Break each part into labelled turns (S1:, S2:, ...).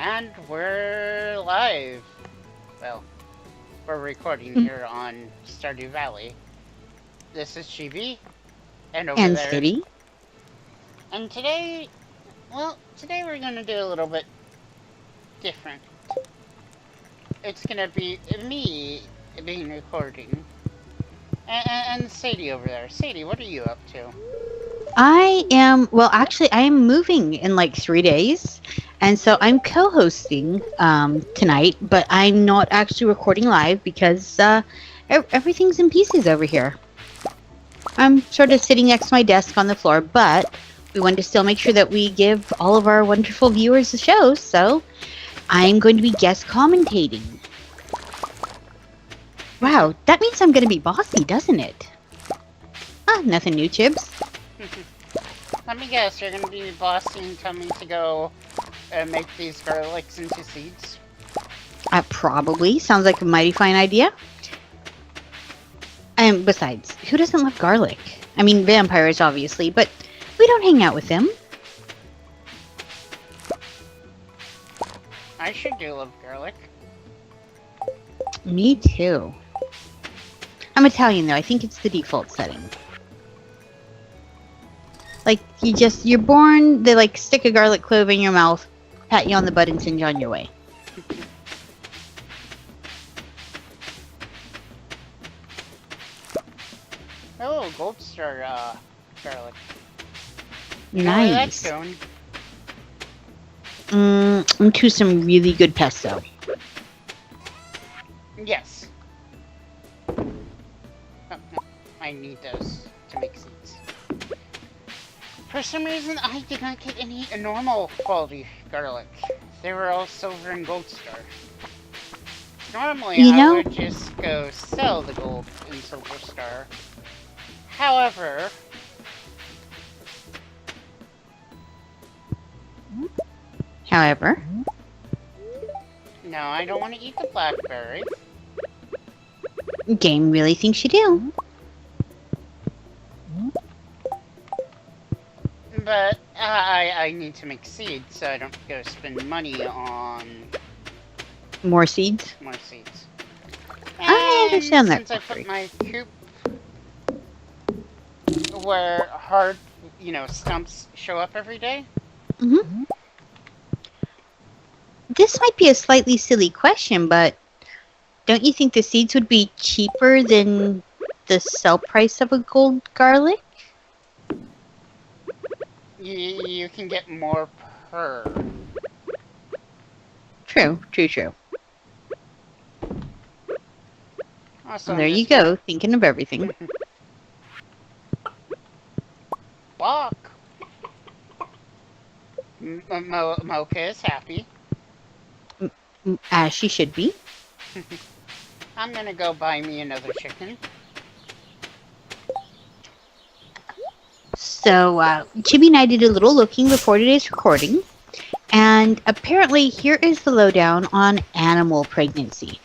S1: And we're live. Well, we're recording here on Stardew Valley. This is Chibi, and over
S2: And
S1: there.
S2: City.
S1: And today, today we're gonna do a little bit different. It's gonna be me being recording, and Sadie over there. Sadie, what are you up to?
S2: I am moving in like 3 days. And so I'm co hosting tonight, but I'm not actually recording live because everything's in pieces over here. I'm sort of sitting next to my desk on the floor, but we wanted to still make sure that we give all of our wonderful viewers the show, so I'm going to be guest commentating. Wow, that means I'm going to be bossy, doesn't it? Ah, nothing new, Chibs.
S1: Let me guess, you're gonna be bossy and tell me to go make these garlics into seeds?
S2: Probably. Sounds like a mighty fine idea. And besides, who doesn't love garlic? I mean, vampires, obviously, but we don't hang out with them.
S1: I sure do love garlic.
S2: Me too. I'm Italian, though. I think it's the default setting. Like, you're born, they, like, stick a garlic clove in your mouth, pat you on the butt, and send you on your way.
S1: Oh, gold star garlic.
S2: Nice.
S1: How that's going?
S2: Into some really good pesto.
S1: Yes. Oh, no. I need those to make seeds. For some reason, I did not get any normal quality garlic. They were all silver and gold star. Normally, I would just go sell the gold and silver star. However... No, I don't want to eat the blackberry.
S2: Game really thinks you do.
S1: But I need to make seeds, so I don't go spend money on...
S2: More seeds?
S1: More seeds.
S2: I understand that.
S1: Since I put my coop where hard, stumps show up every day.
S2: Mm-hmm. This might be a slightly silly question, but don't you think the seeds would be cheaper than the sell price of a gold garlic?
S1: You can get more per.
S2: True.
S1: Also,
S2: there you go, thinking of everything.
S1: Walk. Mocha is happy.
S2: As she should be.
S1: I'm gonna go buy me another chicken.
S2: So, Chibi and I did a little looking before today's recording, and apparently here is the lowdown on animal pregnancy.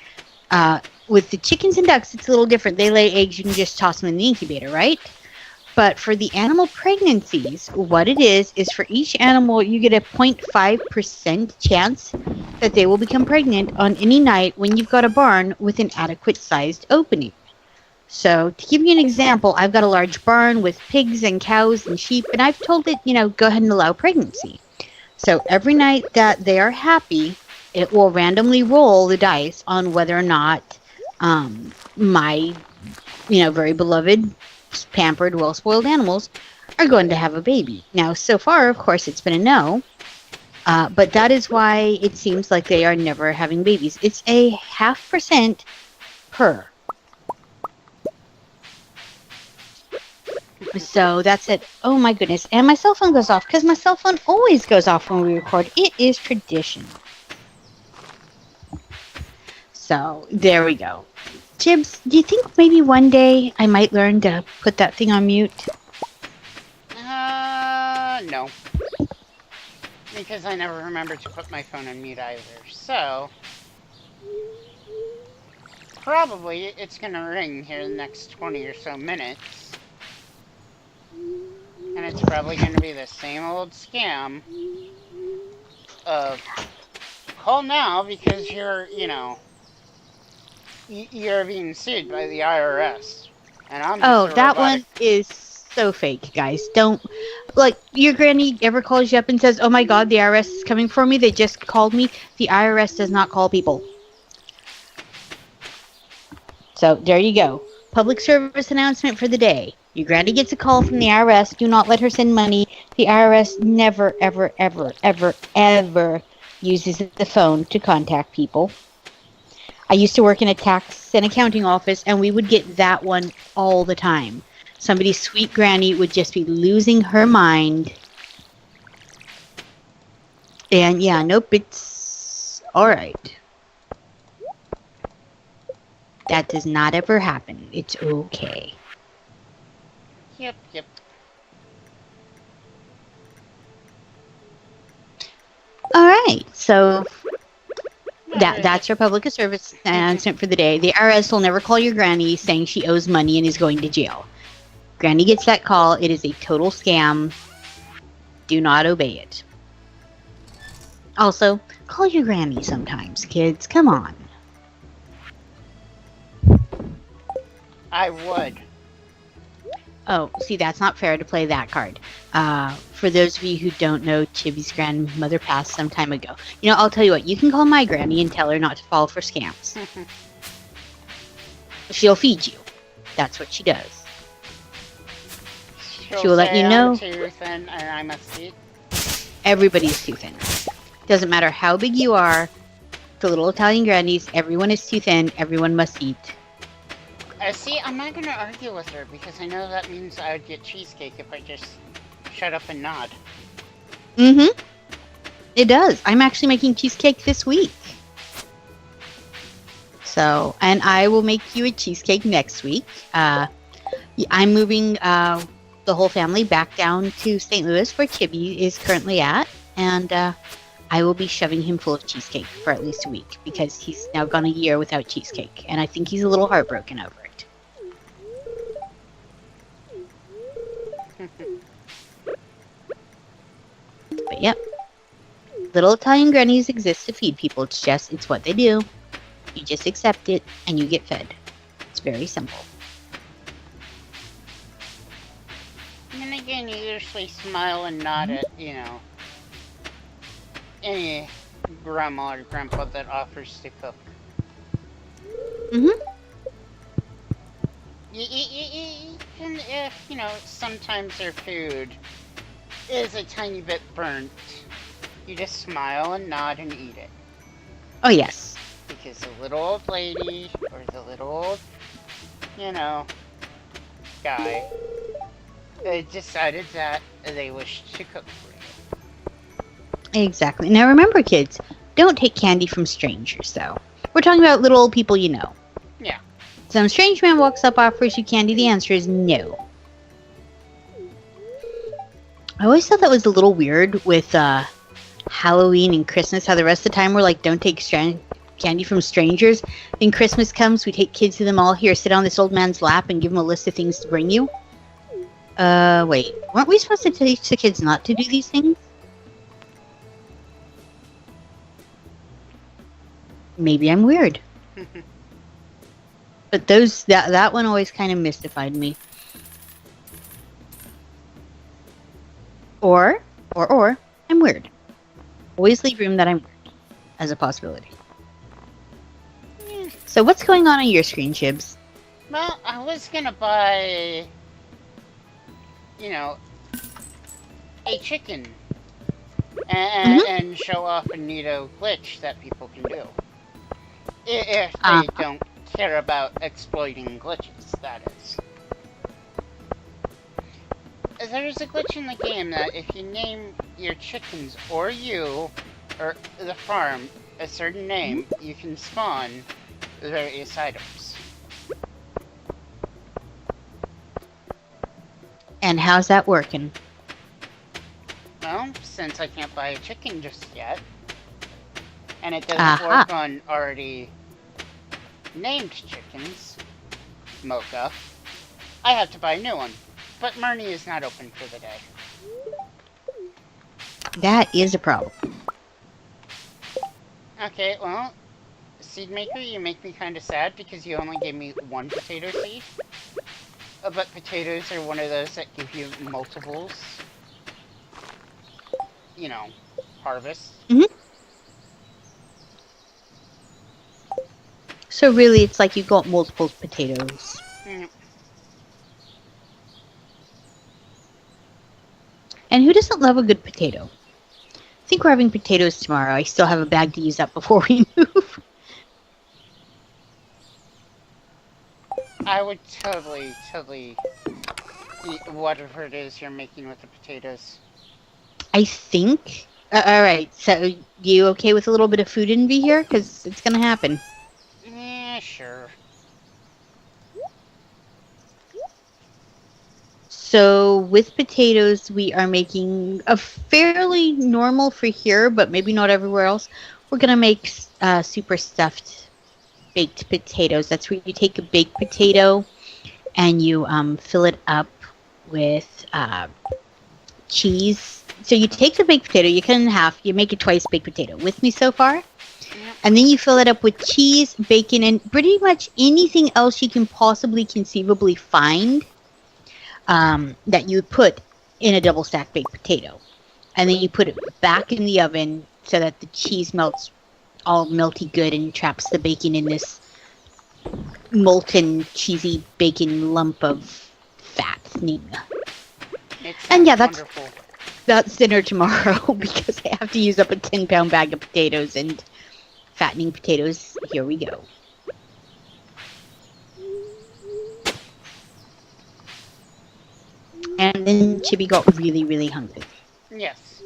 S2: With the chickens and ducks, it's a little different. They lay eggs, you can just toss them in the incubator, right? But for the animal pregnancies, what it is for each animal, you get a 0.5% chance that they will become pregnant on any night when you've got a barn with an adequate sized opening. So to give you an example, I've got a large barn with pigs and cows and sheep, and I've told it, go ahead and allow pregnancy. So every night that they are happy, it will randomly roll the dice on whether or not my, very beloved, pampered, well-spoiled animals are going to have a baby. Now, so far, of course, it's been a no, but that is why it seems like they are never having babies. It's a 0.5% per. So that's it. Oh my goodness. And my cell phone goes off because my cell phone always goes off when we record. It is tradition. So there we go. Chibs, do you think maybe one day I might learn to put that thing on mute?
S1: No. Because I never remember to put my phone on mute either. So, probably it's gonna ring here in the next 20 or so minutes. And it's probably gonna be the same old scam of call now because you're, you're being sued by the IRS. And I'm just
S2: Oh,
S1: a
S2: that
S1: robotic.
S2: one is so fake, guys. Don't, like, your granny ever calls you up and says, "Oh my God, the IRS is coming for me. They just called me." The IRS does not call people. So there you go. Public service announcement for the day. Your granny gets a call from the IRS. Do not let her send money. The IRS never, ever, ever, ever, ever uses the phone to contact people. I used to work in a tax and accounting office, and we would get that one all the time. Somebody's sweet granny would just be losing her mind. And yeah, nope, it's all right. That does not ever happen. It's okay.
S1: Yep.
S2: All right, so
S1: Not really.
S2: that's your public service announcement for the day. The IRS will never call your granny saying she owes money and is going to jail. Granny gets that call. It is a total scam. Do not obey it. Also, call your granny sometimes, kids. Come on.
S1: I would.
S2: Oh, see, that's not fair to play that card. For those of you who don't know, Chibi's grandmother passed some time ago. I'll tell you what, you can call my granny and tell her not to fall for scams. She'll feed you. That's what she does. She will let you know.
S1: I'm too thin and I must eat.
S2: Everybody's too thin. Doesn't matter how big you are. The little Italian grannies, everyone is too thin. Everyone must eat.
S1: See, I'm not going to argue with her because I know that means I would get cheesecake if I just shut up and nod.
S2: Mm-hmm. It does. I'm actually making cheesecake this week. So, and I will make you a cheesecake next week. I'm moving the whole family back down to St. Louis where Chibi is currently at. And I will be shoving him full of cheesecake for at least a week because he's now gone a year without cheesecake. And I think he's a little heartbroken over it. But yep. Little Italian grannies exist to feed people. It's what they do. You just accept it and you get fed. It's very simple.
S1: And again, you usually smile and nod at, any grandma or grandpa that offers to cook.
S2: Mm-hmm.
S1: Even if, sometimes their food is a tiny bit burnt, you just smile and nod and eat it.
S2: Oh, yes.
S1: Because the little old lady or the little old, guy decided that they wished to cook for you.
S2: Exactly. Now remember, kids, don't take candy from strangers, though. We're talking about little old people you know.
S1: Yeah.
S2: Some strange man walks up, offers you candy. The answer is no. I always thought that was a little weird with Halloween and Christmas, how the rest of the time we're like, don't take candy from strangers. Then Christmas comes, we take kids to the mall. Here, sit on this old man's lap and give him a list of things to bring you. Wait. Weren't we supposed to teach the kids not to do these things? Maybe I'm weird. But that one always kind of mystified me. Or, I'm weird. Always leave room that I'm weird as a possibility. So what's going on your screen, Chibs?
S1: Well, I was gonna buy, a chicken and show off a neato glitch that people can do. If they don't care about exploiting glitches, that is. There's a glitch in the game that if you name your chickens or the farm a certain name, you can spawn various items.
S2: And how's that working?
S1: Well, since I can't buy a chicken just yet, and it doesn't work on already named chickens, Mocha, I have to buy a new one. But Marnie is not open for the day.
S2: That is a problem.
S1: Okay, well, Seed Maker, you make me kind of sad because you only gave me one potato seed. But potatoes are one of those that give you multiples, you know, harvests.
S2: Hmm. So really, it's like you got multiple potatoes.
S1: Mm,
S2: And who doesn't love a good potato? I think we're having potatoes tomorrow. I still have a bag to use up before we move.
S1: I would totally eat whatever it is you're making with the potatoes.
S2: I think. All right. So, you okay with a little bit of food envy here? Because it's gonna happen.
S1: Yeah, sure.
S2: So, with potatoes, we are making a fairly normal for here, but maybe not everywhere else. We're gonna make super stuffed baked potatoes. That's where you take a baked potato and you fill it up with cheese. So you take the baked potato, you cut it in half, you make it twice baked potato. With me so far?
S1: Yep.
S2: And then you fill it up with cheese, bacon, and pretty much anything else you can possibly conceivably find that you would put in a double stacked baked potato. And then you put it back in the oven so that the cheese melts all melty good and traps the bacon in this molten cheesy bacon lump of fat thing.
S1: It
S2: And
S1: sounds
S2: yeah,
S1: wonderful.
S2: that's dinner tomorrow because I have to use up a 10-pound bag of potatoes and fattening potatoes. Here we go. And then Chibi got really, really hungry.
S1: Yes.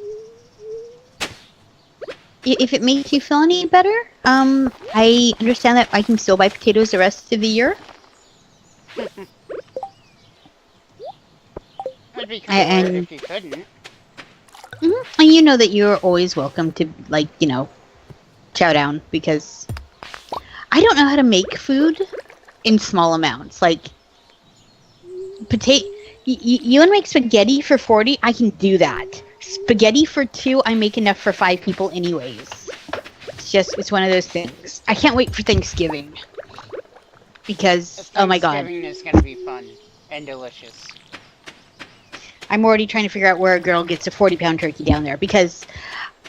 S2: If it makes you feel any better, I understand that I can still buy potatoes the rest of the year.
S1: It'd be cooler
S2: And
S1: if you couldn't.
S2: and you know that you're always welcome to, like, chow down because I don't know how to make food in small amounts. Like, you want to make spaghetti for 40? I can do that. Spaghetti for 2, I make enough for 5 people anyways. It's one of those things. I can't wait for Thanksgiving. Because, oh my god.
S1: Thanksgiving is gonna be fun and delicious.
S2: I'm already trying to figure out where a girl gets a 40-pound turkey down there. Because,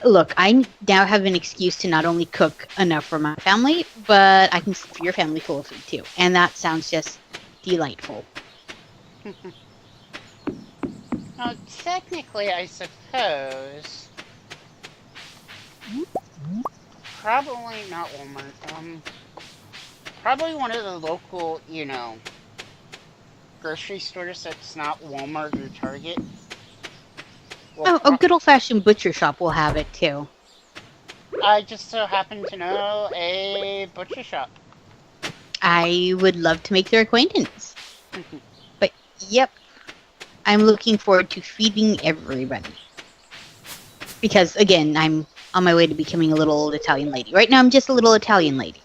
S2: look, I now have an excuse to not only cook enough for my family, but I can stuff your family full of food too. And that sounds just delightful.
S1: Well, technically, I suppose. Probably not Walmart. Probably one of the local, grocery stores that's not Walmart or Target. Well,
S2: Oh, a good old-fashioned butcher shop will have it too.
S1: I just so happen to know a butcher shop.
S2: I would love to make their acquaintance. But, yep. I'm looking forward to feeding everybody. Because, again, I'm on my way to becoming a little old Italian lady. Right now, I'm just a little Italian lady.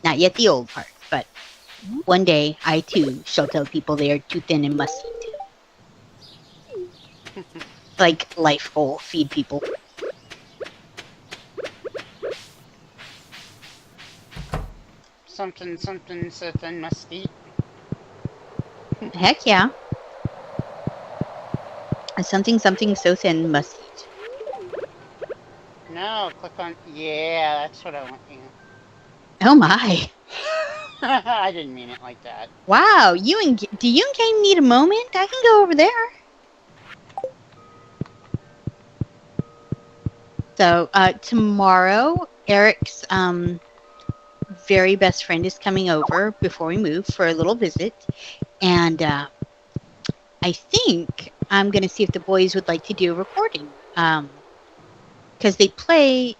S2: Not yet the old part, but one day, I too shall tell people they are too thin and must eat. Like, life goal, feed people.
S1: Something so thin must eat.
S2: Heck yeah. Something so thin must eat.
S1: No, click on. Yeah, that's what I want. Yeah.
S2: Oh my.
S1: I didn't mean it like that.
S2: Wow, do you and Kay need a moment? I can go over there. So, tomorrow, Eric's very best friend is coming over before we move for a little visit. And I think I'm going to see if the boys would like to do a recording. Because they play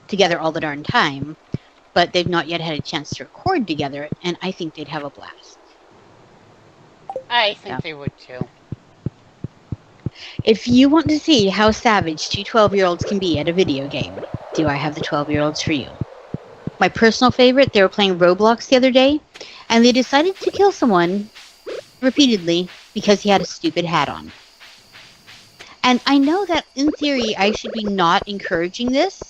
S2: together all the darn time, but they've not yet had a chance to record together, and I think they'd have a blast.
S1: I think they would too.
S2: If you want to see how savage two 12-year-olds can be at a video game, do I have the 12-year-olds for you? My personal favorite, they were playing Roblox the other day, and they decided to kill someone repeatedly because he had a stupid hat on. And I know that in theory I should be not encouraging this,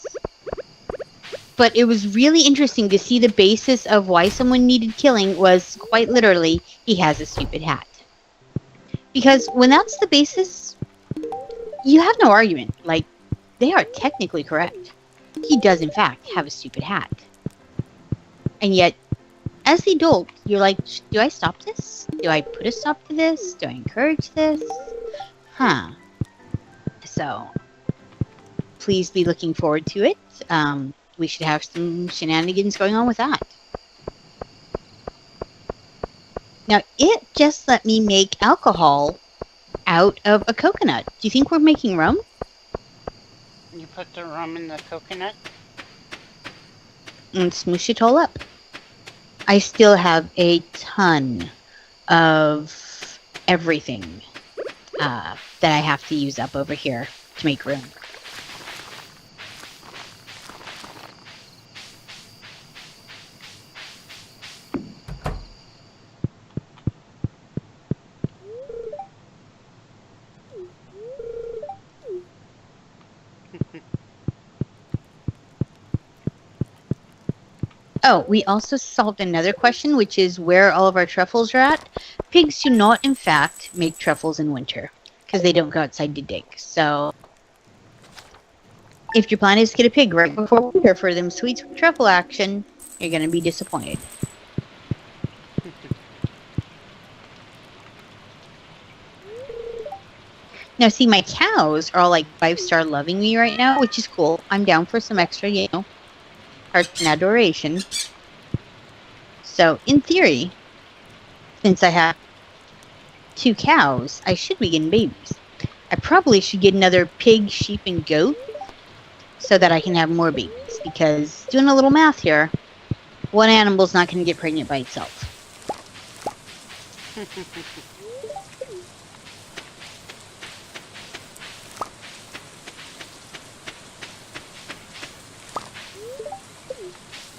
S2: But it was really interesting to see the basis of why someone needed killing was quite literally he has a stupid hat. Because when that's the basis, you have no argument. Like, they are technically correct. He does, in fact, have a stupid hat. And yet, as the adult, you're like, do I stop this? Do I put a stop to this? Do I encourage this? Huh. So, please be looking forward to it. We should have some shenanigans going on with that. Now, it just let me make alcohol out of a coconut. Do you think we're making rum?
S1: You put the rum in the coconut?
S2: And smoosh it all up. I still have a ton of everything that I have to use up over here to make room. Oh, we also solved another question, which is where all of our truffles are at. Pigs do not, in fact, make truffles in winter because they don't go outside to dig. So, if your plan is to get a pig right before winter for them sweet truffle action, you're going to be disappointed. Now, see, my cows are all like 5-star loving me right now, which is cool. I'm down for some extra, hearts and adoration. So, in theory, since I have 2 cows, I should be getting babies. I probably should get another pig, sheep, and goat so that I can have more babies. Because, doing a little math here, one animal's not going to get pregnant by itself.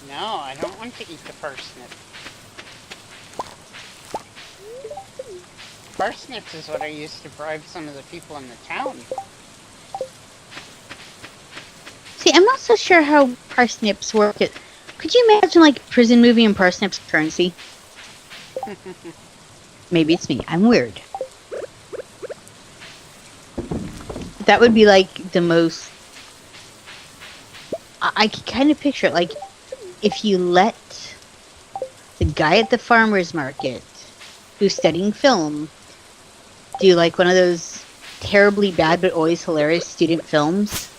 S1: No, I don't want to eat the parsnip. Parsnips is what I used to bribe some of the people in the town.
S2: See, I'm not so sure how parsnips work. Could you imagine, like, a prison movie and parsnips currency? Maybe it's me. I'm weird. That would be, like, the most... I can kind of picture it, like, if you let the guy at the farmer's market who's studying film do, like, one of those terribly bad but always hilarious student films.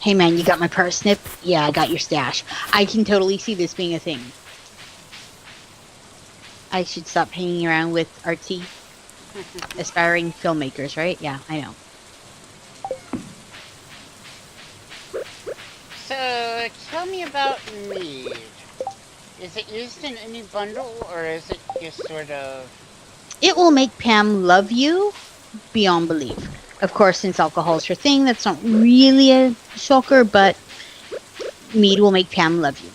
S2: Hey man, you got my parsnip? Yeah, I got your stash. I can totally see this being a thing. I should stop hanging around with artsy, aspiring filmmakers, right? Yeah, I know.
S1: So, tell me about mead. Is it used in any bundle, or is it just sort of...
S2: It will make Pam love you beyond belief. Of course, since alcohol is her thing, that's not really a shocker, but mead will make Pam love you.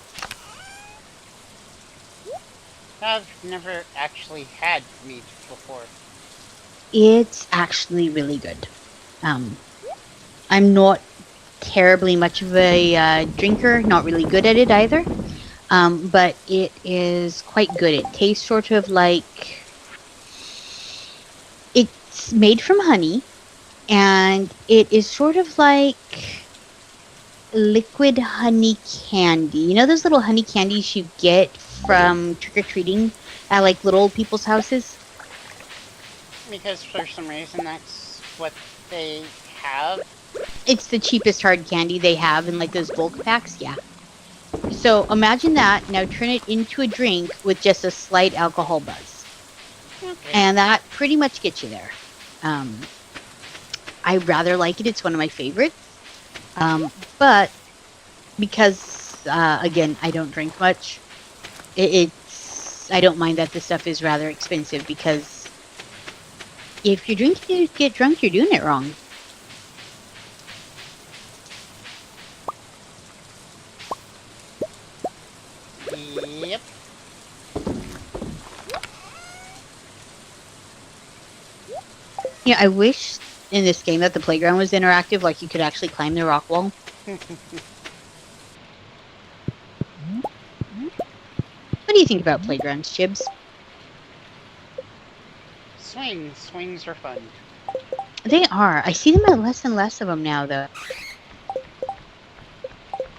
S1: I've never actually had mead before.
S2: It's actually really good. I'm not terribly much of a drinker, not really good at it either, but it is quite good. It tastes sort of like... It's made from honey, and it is sort of like liquid honey candy. You know those little honey candies you get from trick-or-treating at, like, little old people's houses?
S1: Because for some reason that's what they have.
S2: It's the cheapest hard candy they have in, like, those bulk packs, yeah. So imagine that, now turn it into a drink with just a slight alcohol buzz.
S1: Okay.
S2: And that pretty much gets you there. I rather like it. It's one of my favorites. But because, again, I don't drink much, I don't mind that this stuff is rather expensive, because if you're drinking to get drunk, you're doing it wrong.
S1: Yep.
S2: Yeah, I wish in this game that the playground was interactive, like you could actually climb the rock wall. What do you think about playgrounds, Chibs?
S1: Swings are fun.
S2: They are. I see them at less and less of them now, though.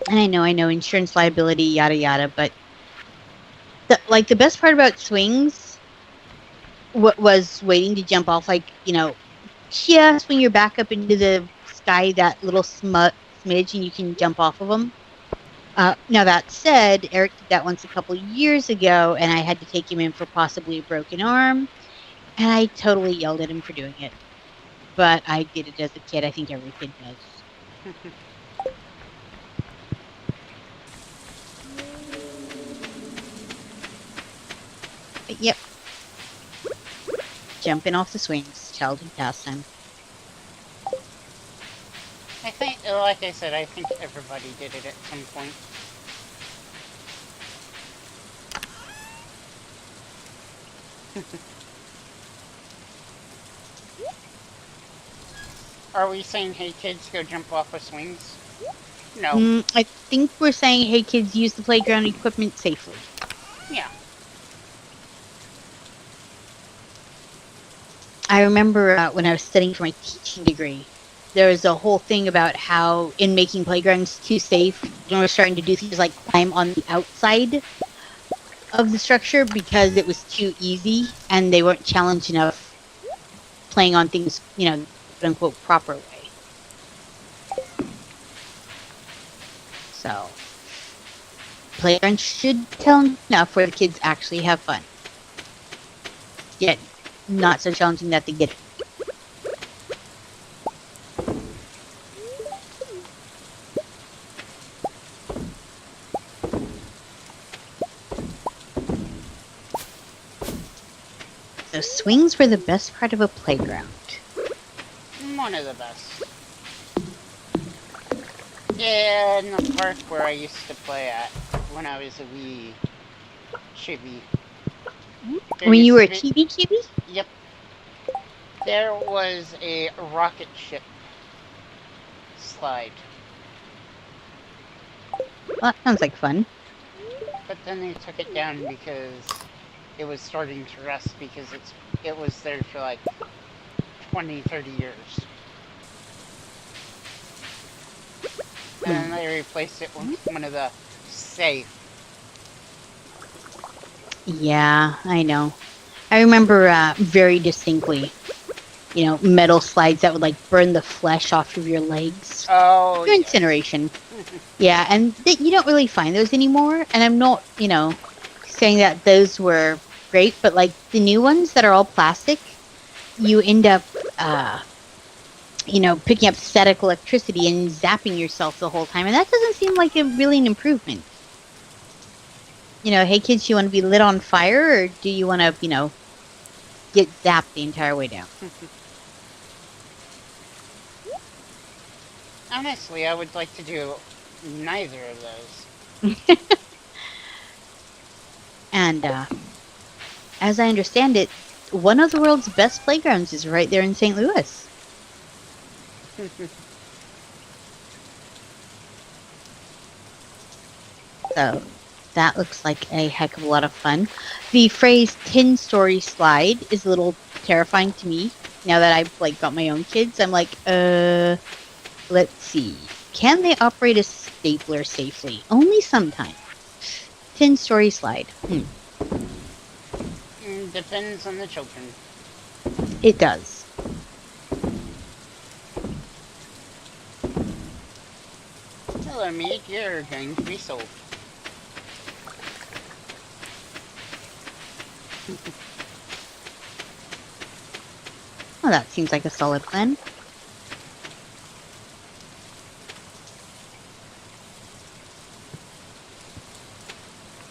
S2: And I know, insurance liability, yada yada. But the best part about swings, what was waiting to jump off, like just when you're back up into the sky, that little smidge, and you can jump off of them. Now that said, Eric did that once a couple years ago, and I had to take him in for possibly a broken arm, and I totally yelled at him for doing it. But I did it as a kid. I think every kid does. But yep, jumping off the swings, childhood pastime.
S1: I think, like I said, I think everybody did it at some point. Are we saying, hey kids, go jump off of swings? No.
S2: I think we're saying, hey kids, use the playground equipment safely.
S1: Yeah.
S2: I remember when I was studying for my teaching degree, there was a whole thing about how in making playgrounds too safe, when we're starting to do things like climb on the outside of the structure because it was too easy and they weren't challenged enough playing on things, quote unquote, proper way. So, playgrounds should challenge enough where the kids actually have fun. Yet, not so challenging that they get it. So swings were the best part of a playground.
S1: One of the best. Yeah, in the park where I used to play at when I was a wee chibi.
S2: When you were a chibi?
S1: Yep. There was a rocket ship slide.
S2: Well, that sounds like fun.
S1: But then they took it down because it was starting to rust because it was there for like 20, 30 years. And then they replaced it with one of the safe.
S2: Yeah, I know. I remember very distinctly, metal slides that would like burn the flesh off of your legs.
S1: Oh,
S2: yes. Incineration. Yeah, and you don't really find those anymore. And I'm not, saying that those were great, but like the new ones that are all plastic, you end up, picking up static electricity and zapping yourself the whole time. And that doesn't seem like really an improvement. Hey kids, you want to be lit on fire, or do you want to, get zapped the entire way down?
S1: Honestly, I would like to do neither of those.
S2: And as I understand it, one of the world's best playgrounds is right there in St. Louis. So that looks like a heck of a lot of fun. The phrase 10-story slide is a little terrifying to me. Now that I've got my own kids, I'm like, let's see. Can they operate a stapler safely? Only sometimes. 10-story slide.
S1: Depends on the children.
S2: It does.
S1: Hello, meat. You're going to be sold.
S2: Well, that seems like a solid plan.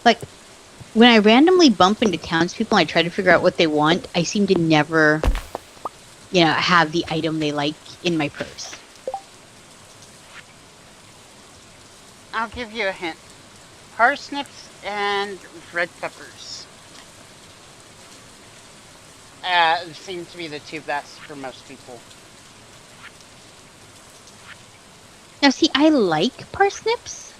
S2: Like, when I randomly bump into townspeople and I try to figure out what they want, I seem to never, have the item they like in my purse.
S1: I'll give you a hint. Parsnips and red peppers. Seem to be the two best for most people. Now,
S2: see, I like parsnips.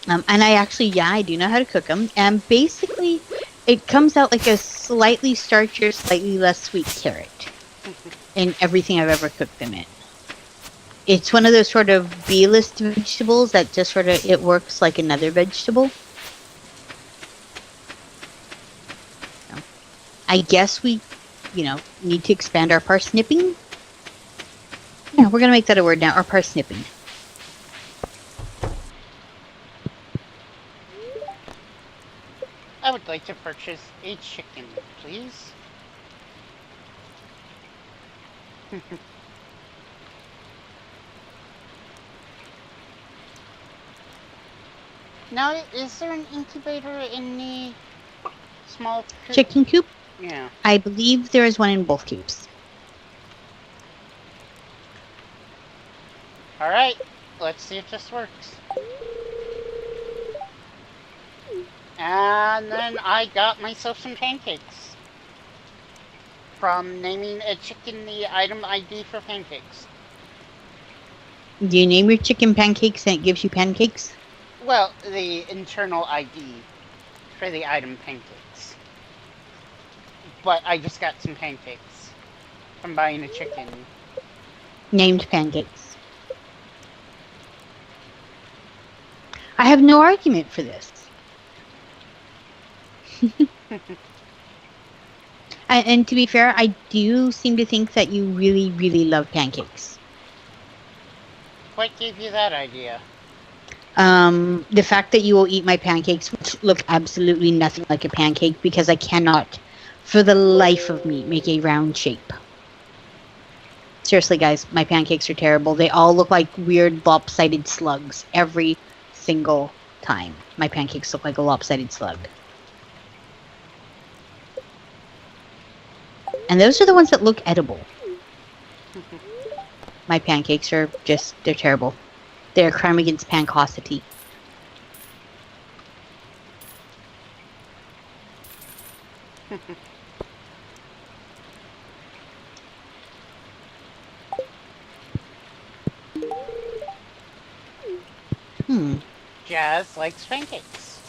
S2: And I do know how to cook them. And basically, it comes out like a slightly starchier, slightly less sweet carrot in everything I've ever cooked them in. It's one of those sort of B-list vegetables that just sort of, it works like another vegetable. So, I guess we, need to expand our parsnipping. Yeah, we're going to make that a word now, our parsnipping.
S1: I would like to purchase a chicken, please. Now, is there an incubator in the small coop?
S2: Chicken coop?
S1: Yeah.
S2: I believe there is one in both coops.
S1: Alright, let's see if this works. And then I got myself some pancakes. From naming a chicken the item ID for pancakes.
S2: Do you name your chicken pancakes and it gives you pancakes?
S1: Well, the internal ID for the item pancakes. But I just got some pancakes from buying a chicken.
S2: Named pancakes. I have no argument for this. And to be fair, I do seem to think that you really, really love pancakes.
S1: What gave you that idea?
S2: The fact that you will eat my pancakes, which look absolutely nothing like a pancake, because I cannot, for the life of me, make a round shape. Seriously, guys, my pancakes are terrible. They all look like weird lopsided slugs every single time. My pancakes look like a lopsided slug. And those are the ones that look edible. My pancakes are just, they're terrible. They're a crime against pancosity.
S1: Jazz likes pancakes.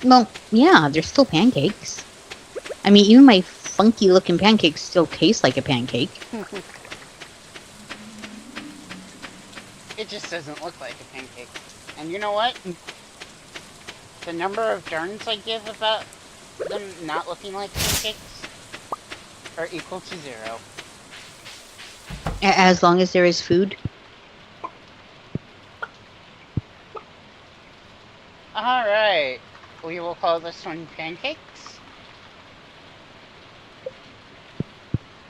S2: Well, yeah, they're still pancakes. I mean, even my funky looking pancakes still taste like a pancake.
S1: It just doesn't look like a pancake. And you know what? The number of turns I give about them not looking like pancakes are equal to 0.
S2: As long as there is food.
S1: Alright. We will call this one pancakes.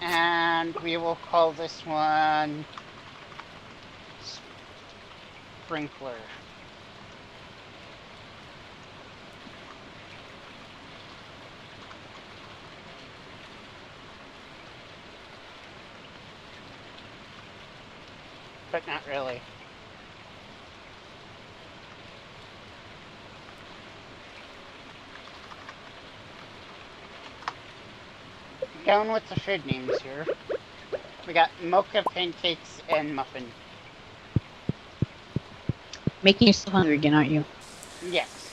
S1: And we will call this one sprinkler. But not really. Going with the food names here. We got mocha, pancakes, and muffin.
S2: Making yourself hungry again, aren't you?
S1: Yes.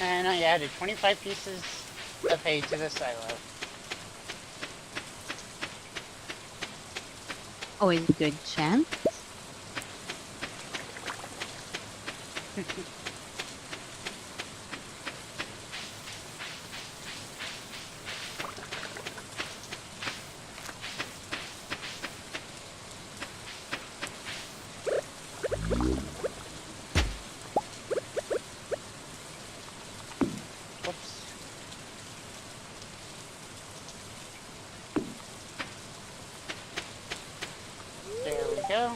S1: And I added 25 pieces of hay to the silo.
S2: Always a good chance.
S1: Whoops. There we go.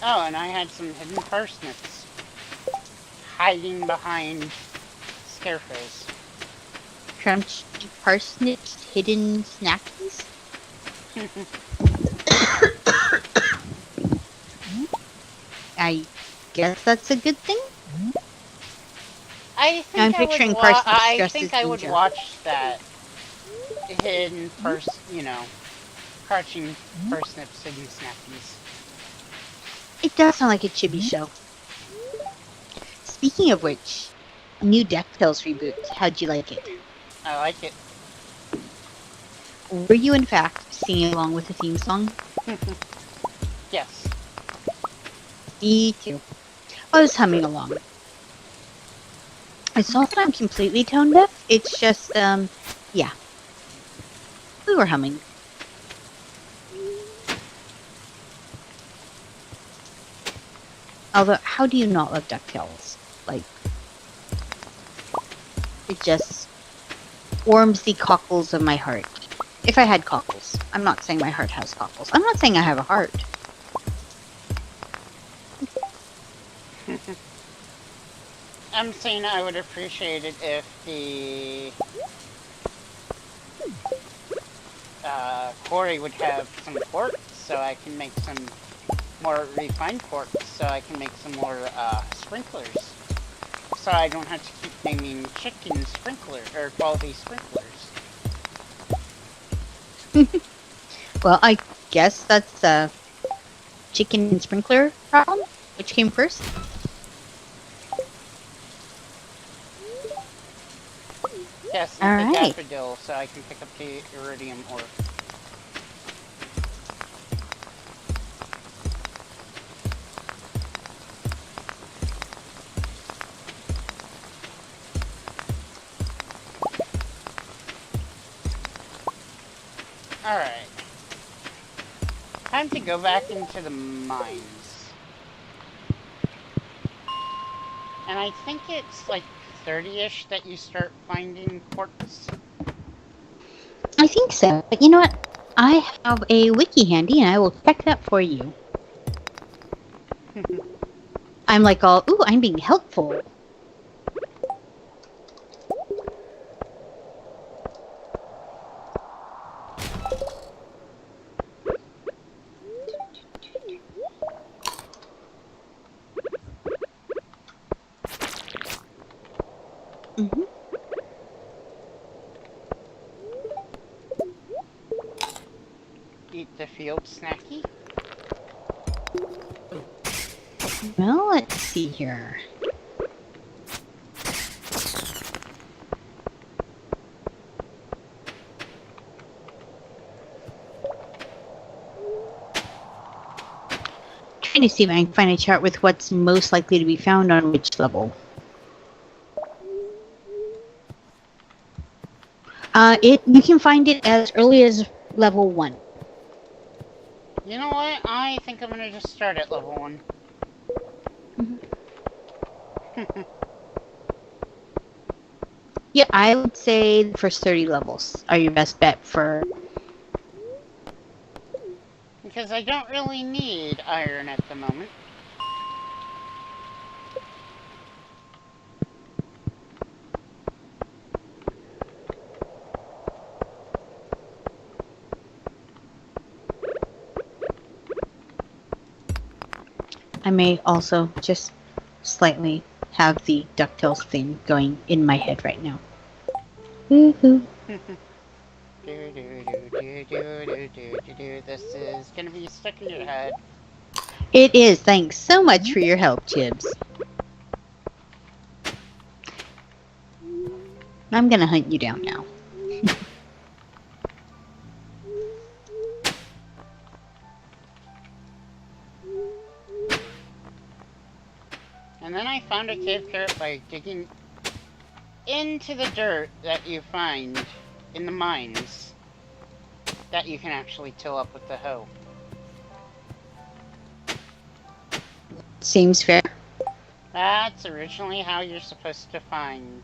S1: Oh, and I had some hidden parsnips hiding behind scarecrows.
S2: Crunchy parsnips, hidden snackies. I guess that's a good thing.
S1: I think
S2: I'm
S1: I
S2: picturing
S1: would
S2: parsnips
S1: I
S2: dressed
S1: think
S2: as
S1: I would
S2: ninja.
S1: watch that hidden crouching parsnips and snappies.
S2: It does sound like a chibi show. Speaking of which, new DuckTales reboot. How'd you like it?
S1: I like it.
S2: Were you in fact singing along with the theme song?
S1: Yes.
S2: Me too. I was humming along. It's not that I'm completely tone deaf. It's just, yeah. We were humming. Although, how do you not love DuckTales? Like, it just warms the cockles of my heart. If I had cockles. I'm not saying my heart has cockles. I'm not saying I have a heart.
S1: I'm saying I would appreciate it if the Corey would have some pork so I can make some more refined pork so I can make some more sprinklers. So I don't have to keep naming chicken sprinklers or quality sprinklers.
S2: Well, I guess that's a chicken and sprinkler problem. Which came first?
S1: Yes,
S2: All
S1: and the
S2: right.
S1: daffodil so I can pick up the iridium ore. Alright. Time to go back into the mines. And I think it's like 30-ish that you start finding quartz.
S2: I think so. But you know what? I have a wiki handy and I will check that for you. I'm like all, ooh, I'm being helpful. Mm-hmm.
S1: Eat the field snacky.
S2: Well, let's see here. Trying to see if I can find a chart with what's most likely to be found on which level. You can find it as early as level 1.
S1: You know what? I think I'm gonna just start at level 1.
S2: Yeah, I would say the first 30 levels are your best bet for...
S1: Because I don't really need iron at the moment.
S2: I may also just slightly have the DuckTales thing going in my head right now. Woohoo!
S1: This is gonna be stuck in your head.
S2: It is. Thanks so much for your help, Chibs. I'm gonna hunt you down now.
S1: And then I found a cave carrot by digging into the dirt that you find in the mines that you can actually till up with the hoe.
S2: Seems fair.
S1: That's originally how you're supposed to find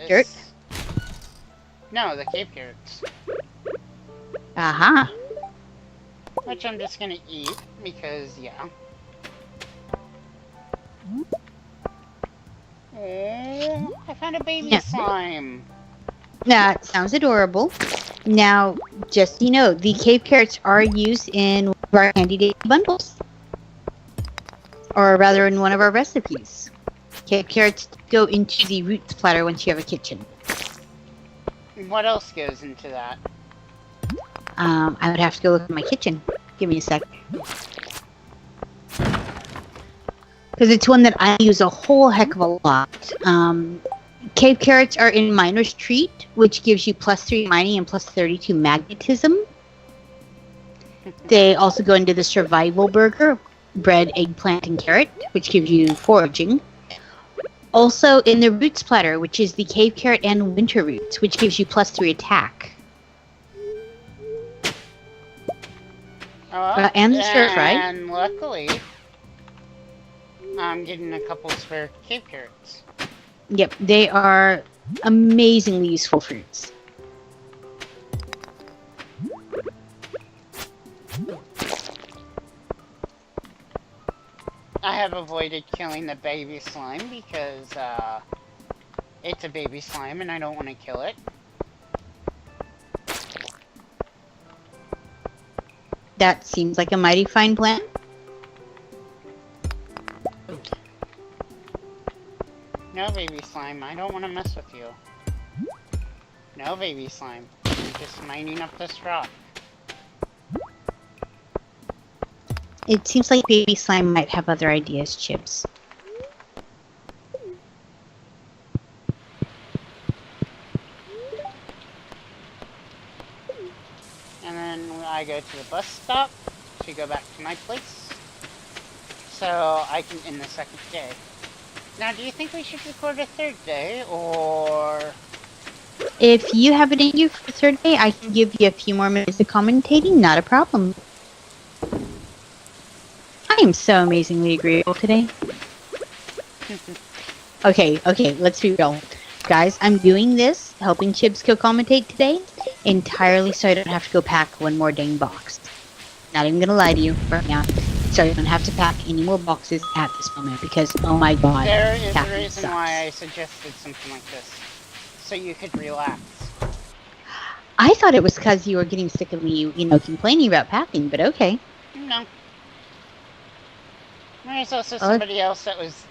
S2: Dirt?
S1: No, the cave carrots.
S2: Aha.
S1: Which I'm just gonna eat because yeah. Oh, I found a baby
S2: Yeah.
S1: slime.
S2: That sounds adorable. Now, just so you know, the cave carrots are used in one of our handy day bundles. Or rather, in one of our recipes. Cave carrots go into the roots platter once you have a kitchen.
S1: What else goes into that?
S2: I would have to go look at my kitchen. Give me a sec. Because it's one that I use a whole heck of a lot. Cave carrots are in Miner's Treat, which gives you +3 mining and +32 magnetism. They also go into the Survival Burger, bread, eggplant, and carrot, which gives you foraging. Also in the Roots Platter, which is the Cave Carrot and Winter Roots, which gives you +3 attack. And the stir fry.
S1: And luckily, I'm getting a couple spare cave carrots.
S2: Yep, they are amazingly useful fruits.
S1: I have avoided killing the baby slime because it's a baby slime and I don't want to kill it.
S2: That seems like a mighty fine plan.
S1: No, baby slime, I don't want to mess with you. No, baby slime, I'm just mining up this rock.
S2: It seems like baby slime might have other ideas, Chibs.
S1: And then I go to the bus stop to go back to my place, so I can end the second day. Now, do you think we should record a third day, or...
S2: If you have it in you for the third day, I can give you a few more minutes of commentating, not a problem. I am so amazingly agreeable today. Okay, let's be real. Guys, I'm doing this, helping Chibs co-commentate today, entirely so I don't have to go pack one more dang box. Not even gonna lie to you right now. So I don't have to pack any more boxes at this moment because, oh my god,
S1: There is a
S2: packing
S1: reason
S2: sucks.
S1: why I suggested something like this. So you could relax.
S2: I thought it was because you were getting sick of me, complaining about packing, but okay.
S1: No. There's also somebody else that was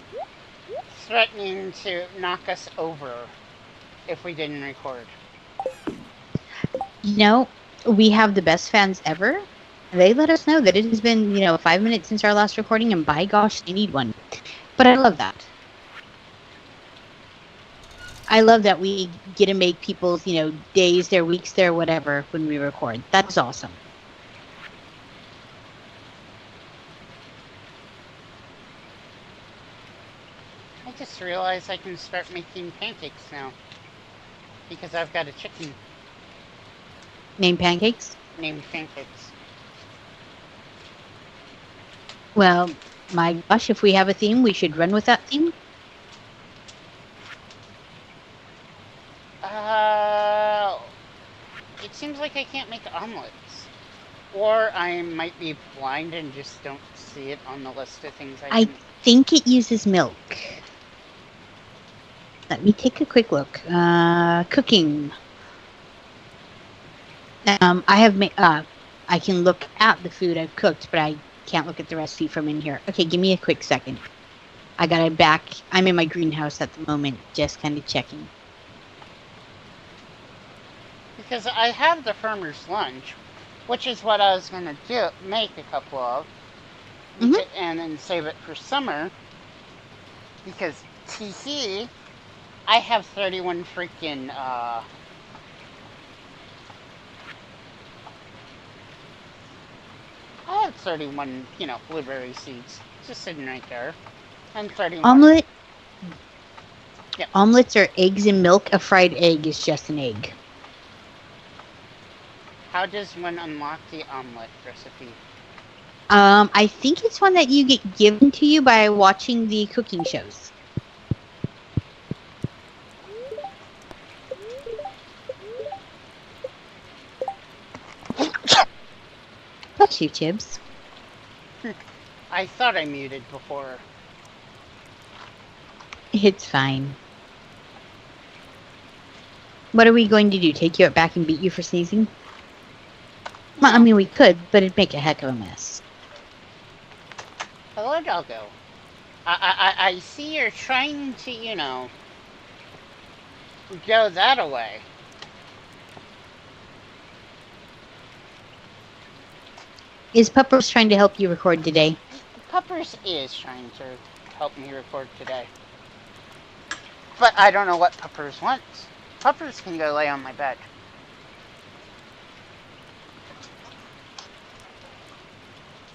S1: threatening to knock us over if we didn't record.
S2: We have the best fans ever. They let us know that it has been, 5 minutes since our last recording, and by gosh, they need one. But I love that. I love that we get to make people's, days, their weeks, their whatever when we record. That's awesome.
S1: I just realized I can start making pancakes now. Because I've got a chicken
S2: Named Pancakes?
S1: named Pancakes.
S2: Well, my gosh, if we have a theme, we should run with that theme.
S1: It seems like I can't make omelets. Or I might be blind and just don't see it on the list of things I can...
S2: think it uses milk. Let me take a quick look. Cooking. I can look at the food I've cooked, but I can't look at the recipe from in here. Okay, give me a quick second. I got it back. I'm in my greenhouse at the moment, just kind of checking.
S1: Because I have the farmer's lunch, which is what I was going to make a couple of, and then save it for summer. Because, tee-hee, I have 31 freaking, I have 31, blueberry seeds just sitting right there. And 31.
S2: Omelet?
S1: Yep.
S2: Omelets are eggs and milk. A fried egg is just an egg.
S1: How does one unlock the omelet recipe?
S2: I think it's one that you get given to you by watching the cooking shows. Bless you, Chibs.
S1: I thought I muted before.
S2: It's fine. What are we going to do? Take you out back and beat you for sneezing? Well, I mean, we could, but it'd make a heck of a mess.
S1: Hello, doggo. I see you're trying to, go that away.
S2: Is Puppers trying to help you record today?
S1: Puppers is trying to help me record today. But I don't know what Puppers wants. Puppers can go lay on my bed.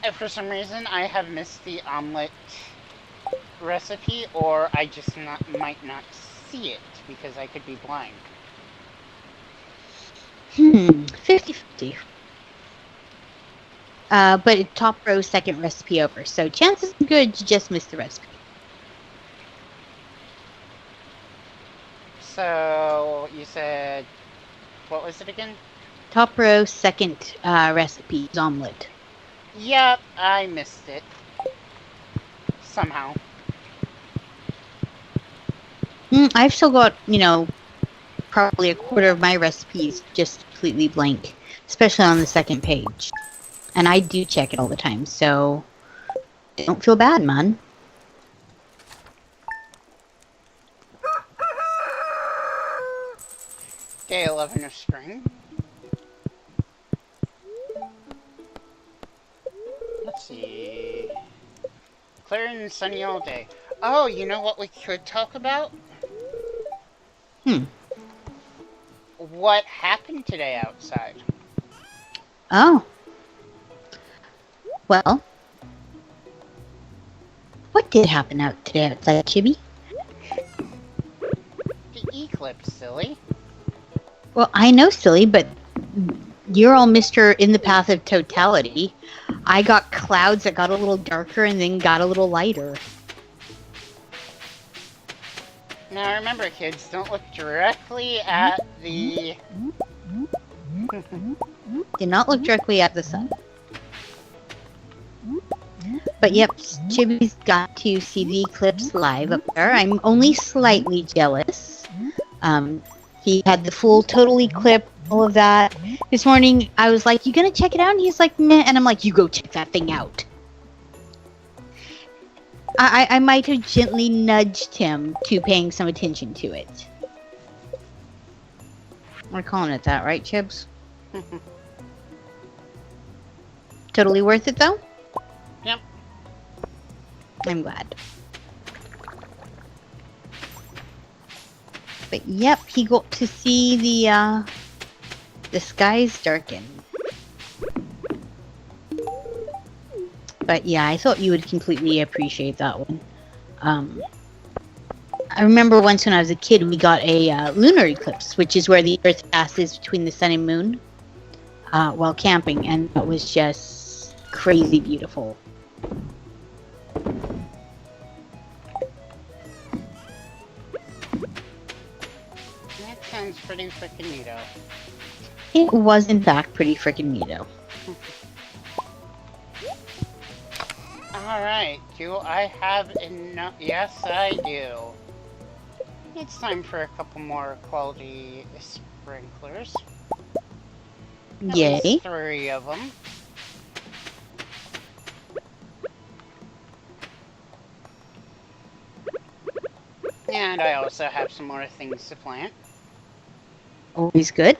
S1: If for some reason I have missed the omelet recipe, or I just might not see it because I could be blind.
S2: 50-50. But it's top row, second recipe over. So chances are good you just missed the recipe.
S1: So, you said, what was it again?
S2: Top row, second recipe is omelet.
S1: Yep, I missed it. Somehow.
S2: I've still got, probably a quarter of my recipes just completely blank, especially on the second page. And I do check it all the time, so don't feel bad, man.
S1: Day 11 of spring. Let's see. Clear and sunny all day. Oh, you know what we could talk about? What happened today outside?
S2: Oh. Well. What did happen out today outside, Chibi?
S1: The eclipse, silly.
S2: Well, I know, silly, but you're all Mr. in the path of totality. I got clouds that got a little darker and then got a little lighter.
S1: Now remember, kids, don't look directly at the...
S2: Did not look directly at the sun. But yep, Chibi's got to see the eclipse live up there. I'm only slightly jealous. He had the full total eclipse, all of that. This morning, I was like, you gonna check it out? And he's like, meh. And I'm like, you go check that thing out. I might have gently nudged him to paying some attention to it. We're calling it that, right, Chibs? Totally worth it, though?
S1: Yep.
S2: I'm glad. But yep, he got to see the skies darken. But yeah, I thought you would completely appreciate that one. I remember once when I was a kid, we got a lunar eclipse, which is where the Earth passes between the sun and moon while camping, and that was just crazy beautiful.
S1: That sounds pretty freaking neato.
S2: It was, in fact, pretty freaking neato.
S1: Alright, do I have enough? Yes, I do. It's time for a couple more quality sprinklers. At
S2: Yay.
S1: least 3 of them. And I also have some more things to plant.
S2: Always good.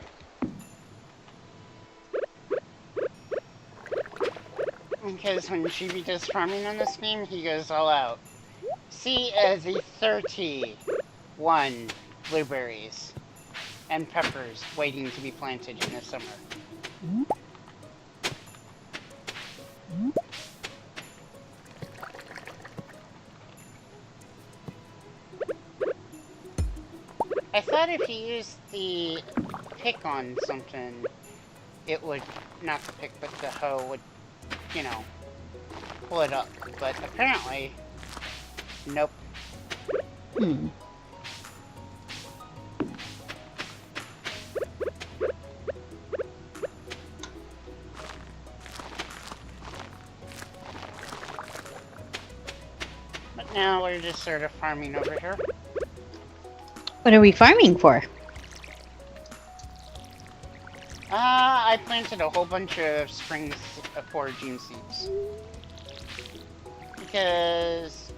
S1: Because when Chibi does farming on this game, he goes all out. See the 31 blueberries and peppers waiting to be planted in the summer. I thought if you used the pick on something, it would, not the pick, but the hoe would, you know, pull it up. But apparently, nope. But now we're just sort of farming over here.
S2: What are we farming for?
S1: I planted a whole bunch of spring foraging seeds. Because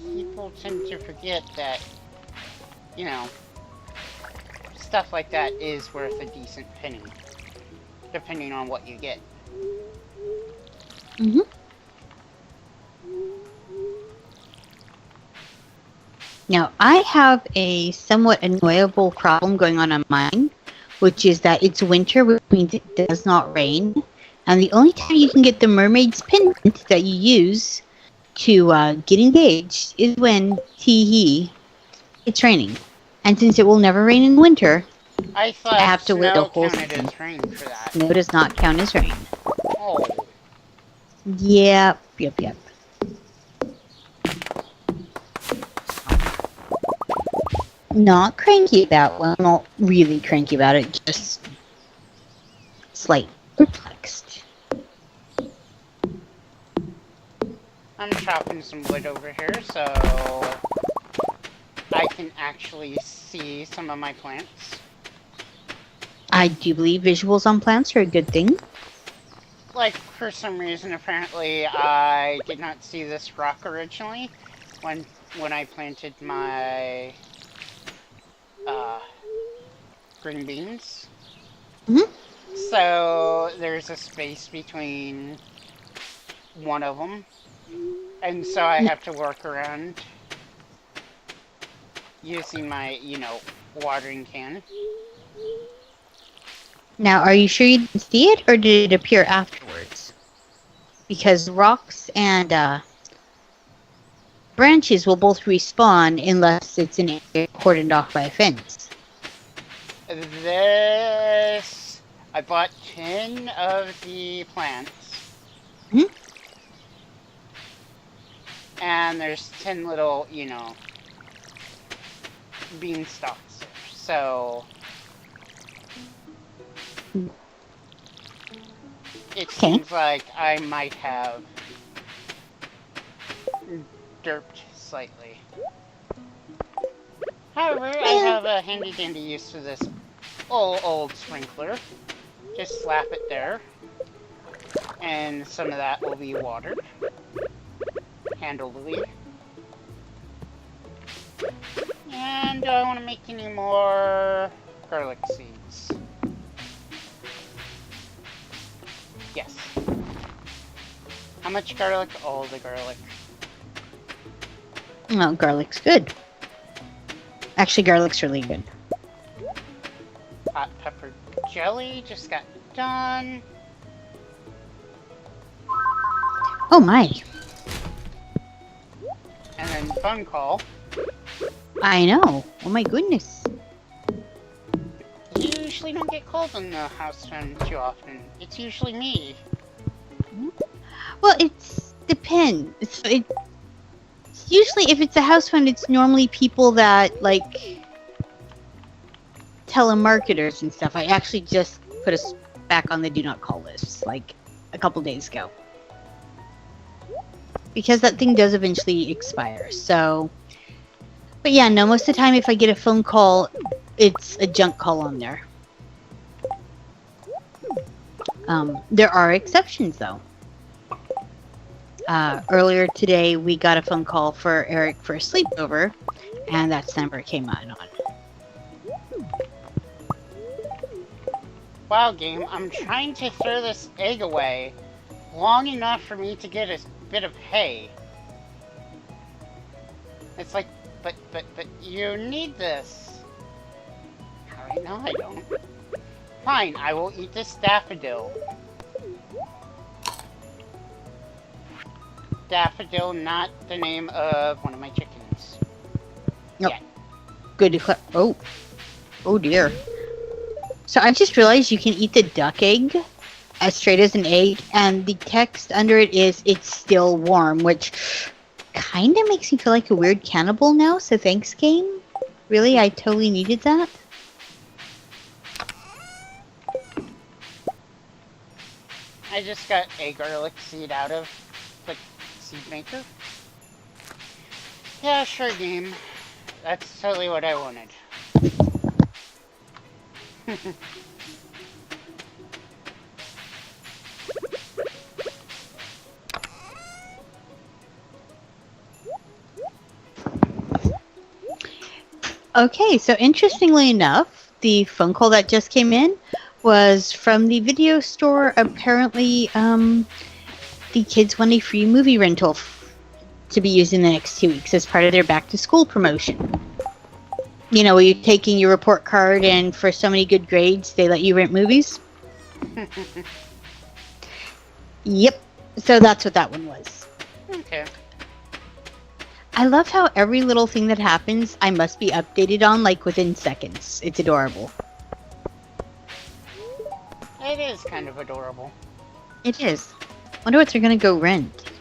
S1: people tend to forget that, you know, stuff like that is worth a decent penny. Depending on what you get.
S2: Mm-hmm. Now, I have a somewhat annoyable problem going on mine, which is that it's winter, which means it does not rain. And the only time you can get the mermaid's pendant that you use to get engaged is when, tee-hee, it's raining. And since it will never rain in winter,
S1: I
S2: I
S1: thought
S2: have to wait the
S1: snow
S2: whole
S1: counted
S2: season.
S1: as rain for that.
S2: Snow does not count as rain.
S1: Oh.
S2: Yep. Not cranky about, well, not really cranky about it, just slight perplexed.
S1: I'm chopping some wood over here so I can actually see some of my plants.
S2: I do believe visuals on plants are a good thing.
S1: Like, for some reason, apparently, I did not see this rock originally when I planted my green beans.
S2: Mhm.
S1: So there's a space between one of them, and so I have to work around using my, watering can.
S2: Now, are you sure you didn't see it, or did it appear afterwards? Because rocks and branches will both respawn unless it's an area cordoned off by a fence.
S1: This, I bought 10 of the plants.
S2: Hmm?
S1: And there's 10 little, beanstalks there. So it seems like I might have derped slightly. However, I have a handy dandy use for this old sprinkler. Just slap it there, and some of that will be watered handily. And do I want to make any more garlic seeds? Yes. How much garlic? All the garlic.
S2: Well, garlic's good. Actually, garlic's really good.
S1: Hot pepper jelly just got done.
S2: Oh my.
S1: And then phone call.
S2: I know. Oh my goodness.
S1: You usually don't get calls on the house phone too often. It's usually me.
S2: Well, it's depends. It's usually, if it's a house phone, it's normally people that, like, telemarketers and stuff. I actually just put us back on the do not call list, like, a couple days ago. Because that thing does eventually expire, so... But yeah, no, most of the time if I get a phone call, it's a junk call on there. There are exceptions, though. Earlier today, we got a phone call for Eric for a sleepover, and that's the number it came out on.
S1: Wow, game, I'm trying to throw this egg away long enough for me to get a bit of hay. It's like, but you need this. Alright, no I don't. Fine, I will eat this daffodil. Daffodil, not the name of one of my chickens.
S2: Nope.
S1: Yeah.
S2: Good to oh dear. So I just realized you can eat the duck egg as straight as an egg, and the text under it is "it's still warm," which kind of makes me feel like a weird cannibal now. So thanks, game. Really, I totally needed that.
S1: I just got a garlic seed out of the seed maker. Yeah, sure, game. That's totally what I wanted.
S2: Okay, so interestingly enough, the phone call that just came in was from the video store. Apparently, the the kids won a free movie rental to be used in the next 2 weeks as part of their back to school promotion. You know, where you're taking your report card and for so many good grades, they let you rent movies. Yep. So that's what that one was.
S1: Okay.
S2: I love how every little thing that happens, I must be updated on, like, within seconds. It's adorable.
S1: It is kind of adorable.
S2: It is. Wonder what they're gonna go rent.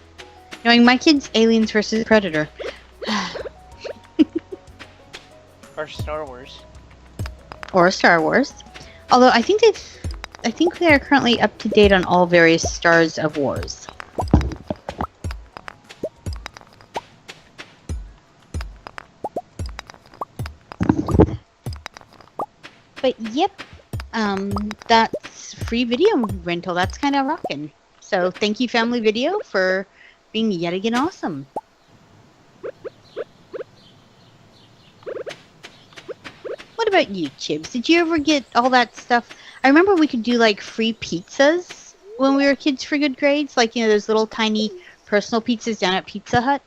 S2: Knowing my kids, Aliens versus Predator.
S1: Or Star Wars.
S2: Or Star Wars. Although I think they are currently up to date on all various Stars of Wars. But yep, that's free video rental. That's kind of rocking. So thank you, Family Video, for being yet again awesome. What about you, Chibs? Did you ever get all that stuff? I remember we could do like free pizzas when we were kids for good grades. Like, you know, those little tiny personal pizzas down at Pizza Hut.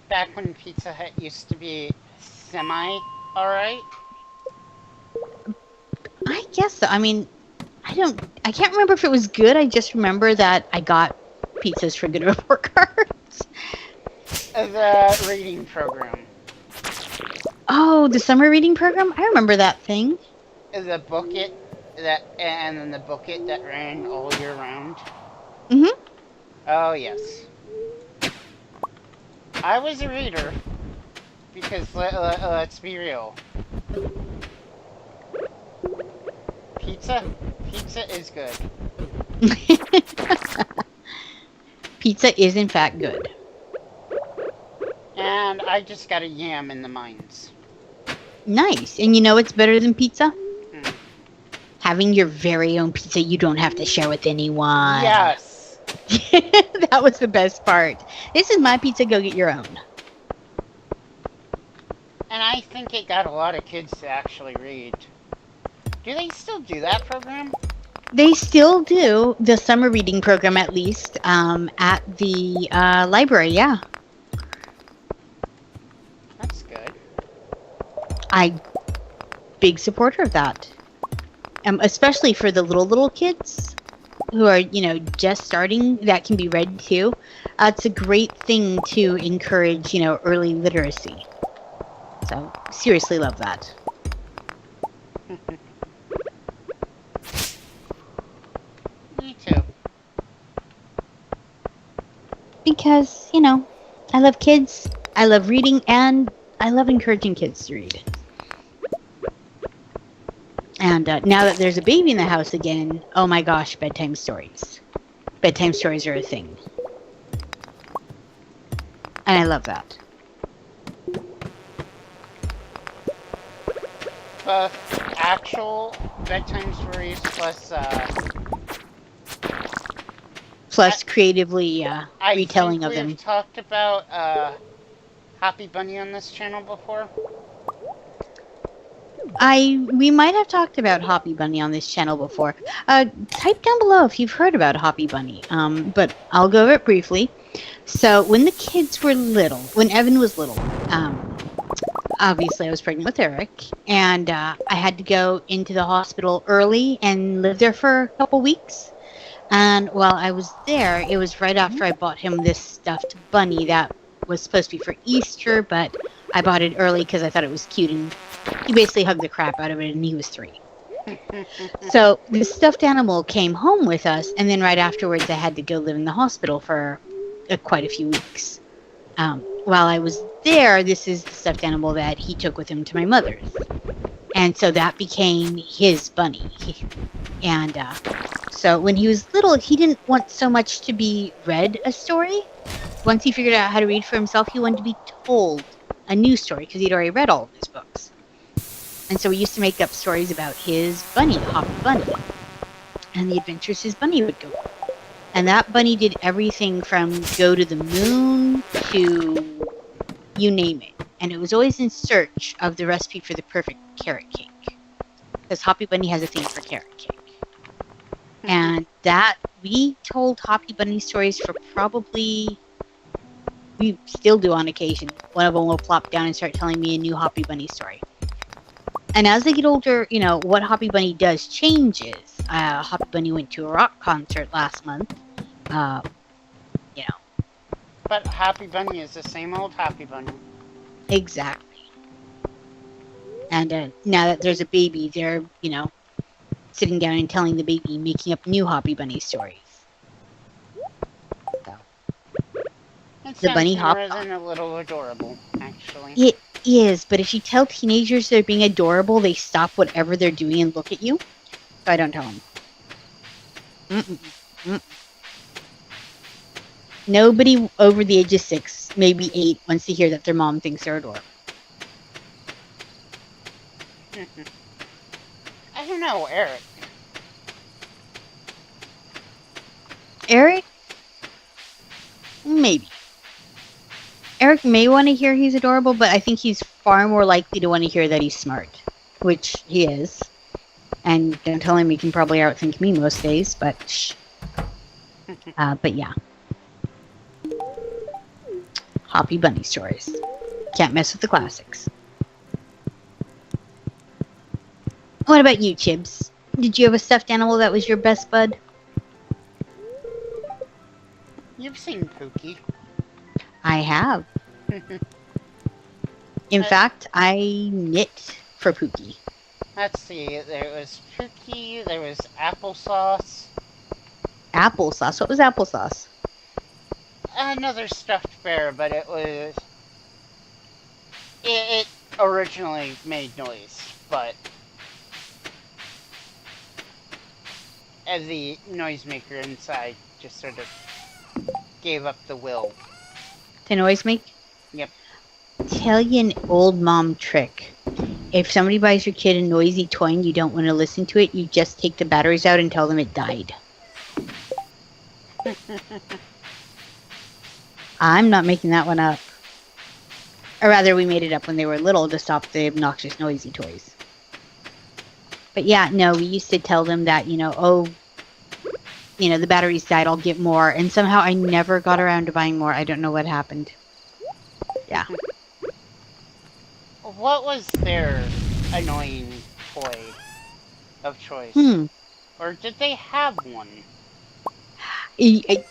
S1: Back when Pizza Hut used to be semi-alright.
S2: I guess so. I mean, I can't remember if it was good. I just remember that I got pizzas for good report cards.
S1: The reading program.
S2: Oh, the summer reading program? I remember that thing.
S1: The bucket and then the bucket that ran all year round.
S2: Mm-hmm.
S1: Oh, yes. I was a reader. Because, let's be real. Pizza is good.
S2: Pizza is, in fact, good.
S1: And I just got a yam in the mines.
S2: Nice. And you know what's better than pizza?
S1: Hmm.
S2: Having your very own pizza you don't have to share with anyone.
S1: Yes.
S2: That was the best part. This is my pizza, go get your own.
S1: And I think it got a lot of kids to actually read. Do they still do that program?
S2: They still do the summer reading program, at least, at the library, yeah.
S1: That's good.
S2: Big supporter of that. Especially for the little kids who are, you know, just starting, that can be read too. It's a great thing to encourage, you know, early literacy. So, seriously love that.
S1: Me too.
S2: Because, you know, I love kids, I love reading, and I love encouraging kids to read. And now that there's a baby in the house again, oh my gosh, bedtime stories. Bedtime stories are a thing. And I love that.
S1: Both actual bedtime stories
S2: Plus creatively retelling of them.
S1: We've talked about Happy Bunny on this channel before.
S2: We might have talked about Hoppy Bunny on this channel before. Type down below if you've heard about Hoppy Bunny. But I'll go over it briefly. So when the kids were little, when Evan was little, obviously I was pregnant with Eric, and I had to go into the hospital early and live there for a couple weeks. And while I was there, it was right after I bought him this stuffed bunny that was supposed to be for Easter, but I bought it early because I thought it was cute, and he basically hugged the crap out of it, and he was 3. So the stuffed animal came home with us, and then right afterwards I had to go live in the hospital for quite a few weeks. While I was there, this is the stuffed animal that he took with him to my mother's. And so that became his bunny. And so when he was little, he didn't want so much to be read a story. Once he figured out how to read for himself, he wanted to be told a new story because he'd already read all of his books. And so we used to make up stories about his bunny, Hoppy Bunny, and the adventures his bunny would go on. And that bunny did everything from go to the moon to you name it. And it was always in search of the recipe for the perfect carrot cake. Because Hoppy Bunny has a thing for carrot cake. And that, we told Hoppy Bunny stories for probably, we still do on occasion. One of them will plop down and start telling me a new Hoppy Bunny story. And as they get older, what Hoppy Bunny does changes. Hoppy Bunny went to a rock concert last month. You know,
S1: But Happy Bunny is the same old Happy Bunny.
S2: exactly. And now that there's a baby, they're, sitting down and telling the baby, making up new Hoppy Bunny stories. So,
S1: It
S2: the
S1: sounds
S2: bunny
S1: more
S2: hopped
S1: than a little adorable, actually.
S2: It is, but if you tell teenagers they're being adorable, they stop whatever they're doing and look at you. So I don't tell them. Nobody over the age of 6, maybe 8, wants to hear that their mom thinks they're adorable.
S1: I don't know, Eric.
S2: Eric? Maybe. Eric may want to hear he's adorable, but I think he's far more likely to want to hear that he's smart, which he is. And don't tell him he can probably outthink me most days, but shh. But yeah. Hoppy Bunny stories. Can't mess with the classics. What about you, Chibs? Did you have a stuffed animal that was your best bud?
S1: You've seen Pookie.
S2: I have. In fact, I knit for Pookie.
S1: Let's see, there was Pookie, there was applesauce.
S2: Applesauce? What was applesauce?
S1: Another stuffed bear, but it was... It originally made noise, but... as the noisemaker inside just sort of gave up the will.
S2: To noise make?
S1: Yep.
S2: Tell you an old mom trick. If somebody buys your kid a noisy toy and you don't want to listen to it, you just take the batteries out and tell them it died. I'm not making that one up. Or rather, we made it up when they were little to stop the obnoxious noisy toys. But yeah, no, we used to tell them that, the batteries died, I'll get more. And somehow I never got around to buying more. I don't know what happened. Yeah.
S1: What was their annoying toy of choice? Or did they have one?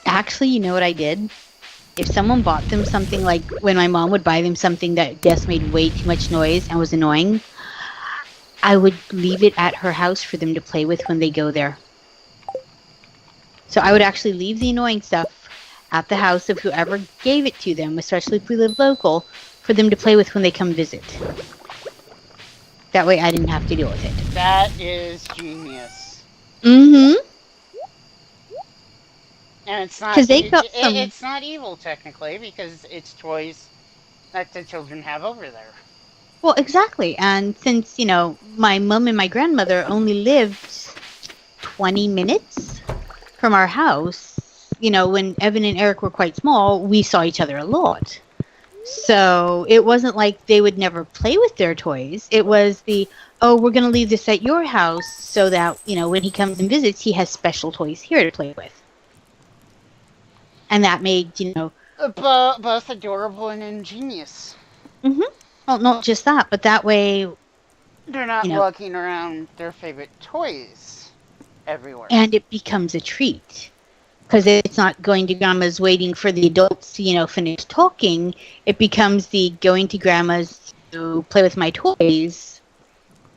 S2: Actually, you know what I did? If someone bought them something, like when my mom would buy them something that just made way too much noise and was annoying, I would leave it at her house for them to play with when they go there. So I would actually leave the annoying stuff at the house of whoever gave it to them, especially if we live local, for them to play with when they come visit. That way I didn't have to deal with it.
S1: That is genius.
S2: Mm-hmm.
S1: And it's not... It's not evil, technically, because it's toys that the children have over there.
S2: Well, exactly. And since, my mom and my grandmother only lived 20 minutes from our house, when Evan and Eric were quite small, we saw each other a lot. So it wasn't like they would never play with their toys. It was we're going to leave this at your house so that, when he comes and visits, he has special toys here to play with. And that made,
S1: both adorable and ingenious.
S2: Mm-hmm. Well, not just that, but that way...
S1: they're not walking around their favorite toys everywhere.
S2: And it becomes a treat. Because it's not going to grandma's waiting for the adults to, finish talking. It becomes the going to grandma's to play with my toys.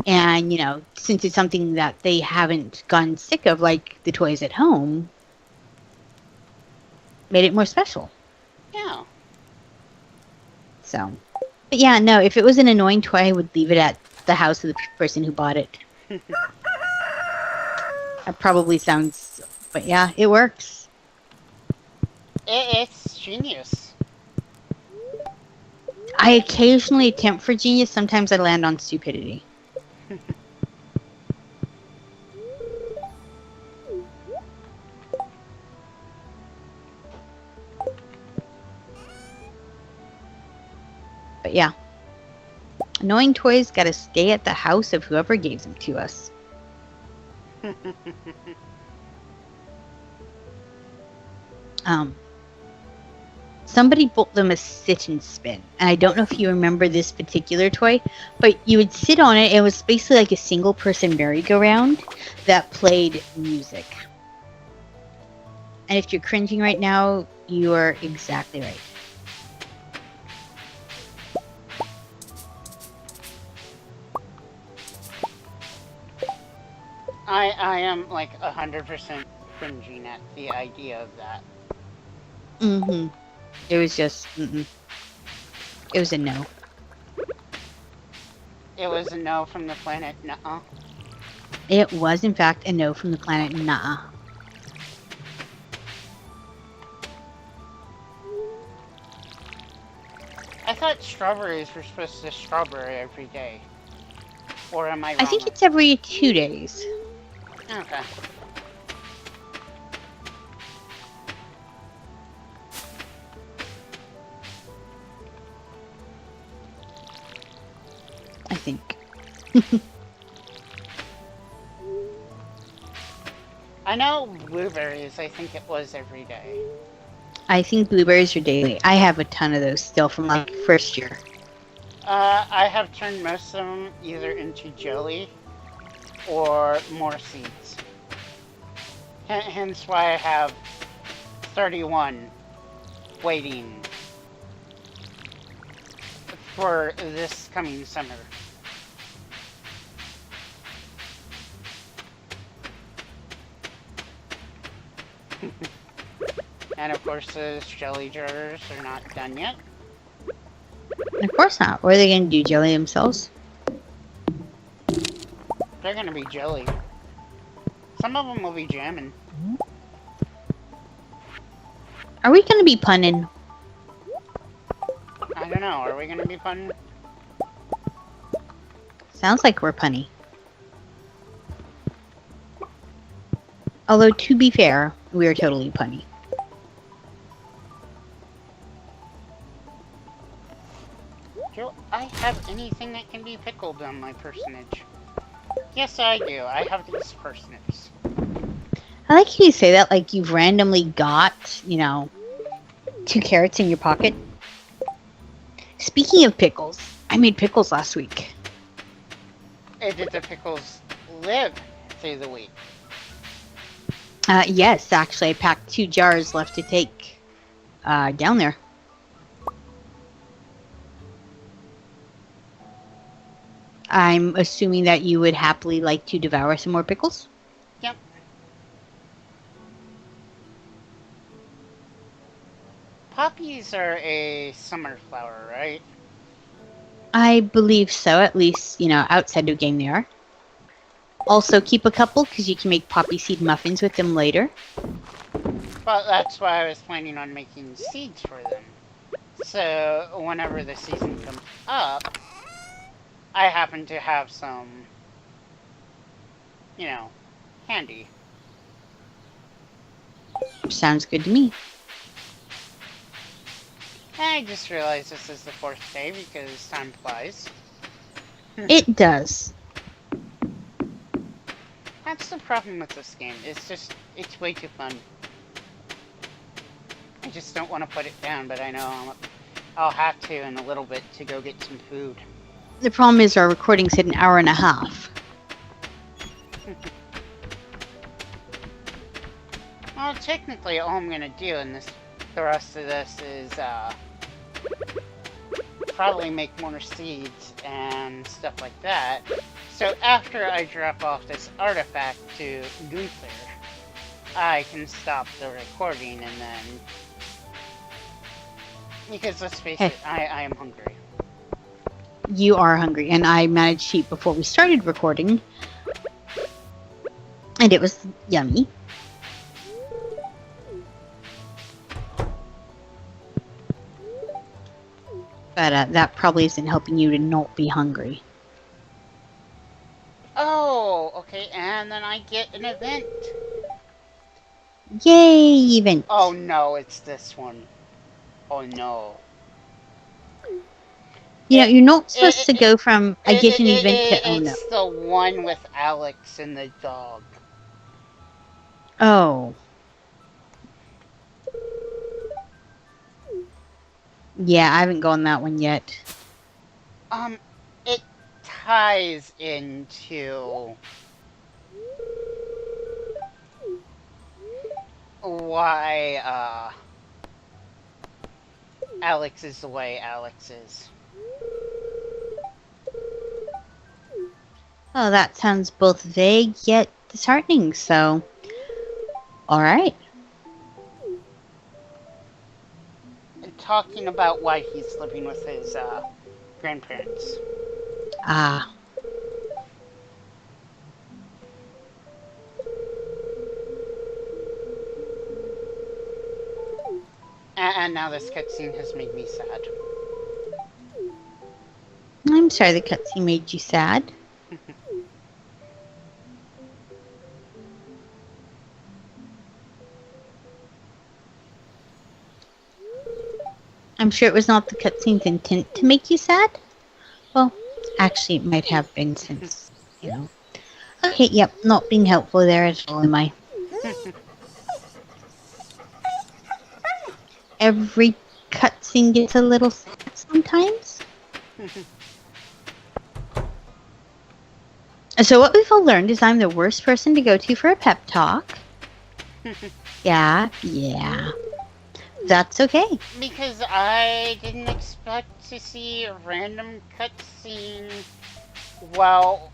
S2: And, since it's something that they haven't gotten sick of, like the toys at home, made it more special.
S1: Yeah.
S2: So, but yeah, no, if it was an annoying toy, I would leave it at the house of the person who bought it. That probably sounds, but yeah, it works.
S1: It's genius.
S2: I occasionally attempt for genius. Sometimes I land on stupidity. But yeah. Annoying toys gotta stay at the house of whoever gave them to us. Um, somebody built them a sit and spin, and I don't know if you remember this particular toy, but you would sit on it. It was basically like a single person merry-go-round that played music. And if you're cringing right now, you are exactly right.
S1: I am like 100% cringing at the idea of that.
S2: Mm-hmm. It was just, it was a no.
S1: It was a no from the planet Nuh-uh.
S2: It was, in fact, a no from the planet Nah.
S1: I thought strawberries were supposed to strawberry every day. Or am I wrong?
S2: I think it's every 2 days.
S1: Okay.
S2: I think.
S1: I know blueberries, I think it was every day.
S2: I think blueberries are daily. I have a ton of those still from like first year.
S1: I have turned most of them either into jelly or more seeds. Hence why I have 31 waiting for this coming summer. And of course, those jelly jars are not done yet.
S2: Of course not. What are they going to do? Jelly themselves?
S1: They're gonna be jelly. Some of them will be jamming.
S2: Are we going to be punning?
S1: I don't know. Are we gonna be fun?
S2: Sounds like we're punny. Although, to be fair, we are totally punny.
S1: Do I have anything that can be pickled on my personage? Yes, I do. I have these parsnips.
S2: I like how you say that like you've randomly got, 2 carrots in your pocket. Speaking of pickles, I made pickles last week.
S1: Did the pickles live through the week?
S2: Yes, actually, I packed 2 jars left to take down there. I'm assuming that you would happily like to devour some more pickles?
S1: Yep. Poppies are a summer flower, right?
S2: I believe so, at least, outside of game they are. Also, keep a couple, because you can make poppy seed muffins with them later.
S1: Well, that's why I was planning on making seeds for them. So, whenever the season comes up, I happen to have some, handy.
S2: Sounds good to me.
S1: I just realized this is the 4th day because time flies.
S2: It does.
S1: That's the problem with this game. It's way too fun. I just don't want to put it down, but I know I'll have to in a little bit to go get some food.
S2: The problem is our recording's hit an hour and a half.
S1: Well, technically, all I'm gonna do in the rest of this is probably make more seeds and stuff like that. So after I drop off this artifact to Gunther, I can stop the recording and then... Because let's face it, I am hungry.
S2: You are hungry, and I managed to eat before we started recording. And it was yummy. But that probably isn't helping you to not be hungry.
S1: Oh, okay, and then I get an event.
S2: Yay, event.
S1: Oh no, it's this one. Oh no.
S2: You're not supposed to go from I get an event to oh no.
S1: It's the one with Alex and the dog.
S2: Oh. Yeah, I haven't gone that one yet.
S1: It ties into why, Alex is the way Alex is.
S2: Oh, that sounds both vague yet disheartening, so... Alright.
S1: And talking about why he's living with his, grandparents.
S2: Ah.
S1: And now this cutscene has made me sad.
S2: I'm sorry the cutscene made you sad. I'm sure it was not the cutscene's intent to make you sad. Well, actually, it might have been since, you know. Okay, yep, not being helpful there at all, am I? Every cutscene gets a little sad sometimes. So what we've all learned is I'm the worst person to go to for a pep talk. Yeah. That's okay.
S1: Because I didn't expect to see a random cutscene while,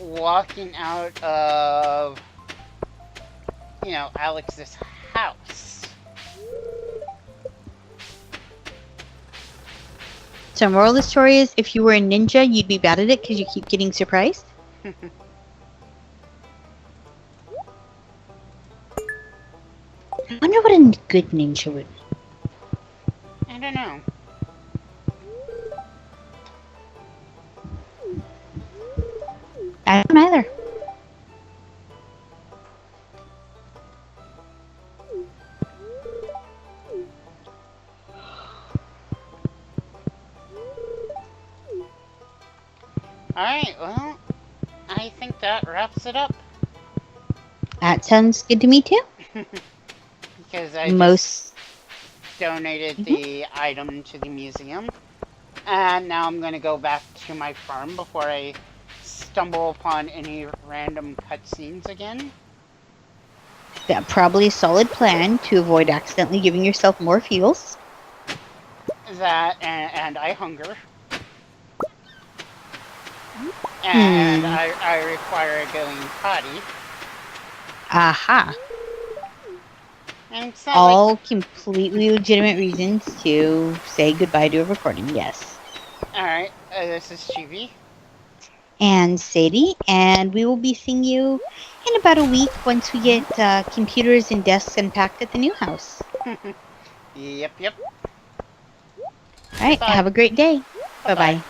S1: walking out of, Alex's house.
S2: So moral of the story is, if you were a ninja, you'd be bad at it because you keep getting surprised. I wonder what a good ninja would.
S1: I don't know.
S2: I don't either.
S1: Alright, well, I think that wraps it up.
S2: That sounds good to me too.
S1: Because I just donated the item to the museum. And now I'm going to go back to my farm before I stumble upon any random cutscenes again.
S2: That probably a solid plan to avoid accidentally giving yourself more feels.
S1: That, and I hunger. And I require a going potty.
S2: Aha.
S1: And it's not
S2: all completely legitimate reasons to say goodbye to a recording, yes.
S1: Alright, this is Chibi.
S2: And Sadie, and we will be seeing you in about a week once we get computers and desks unpacked at the new house.
S1: Yep.
S2: Alright, have a great day. Bye-bye.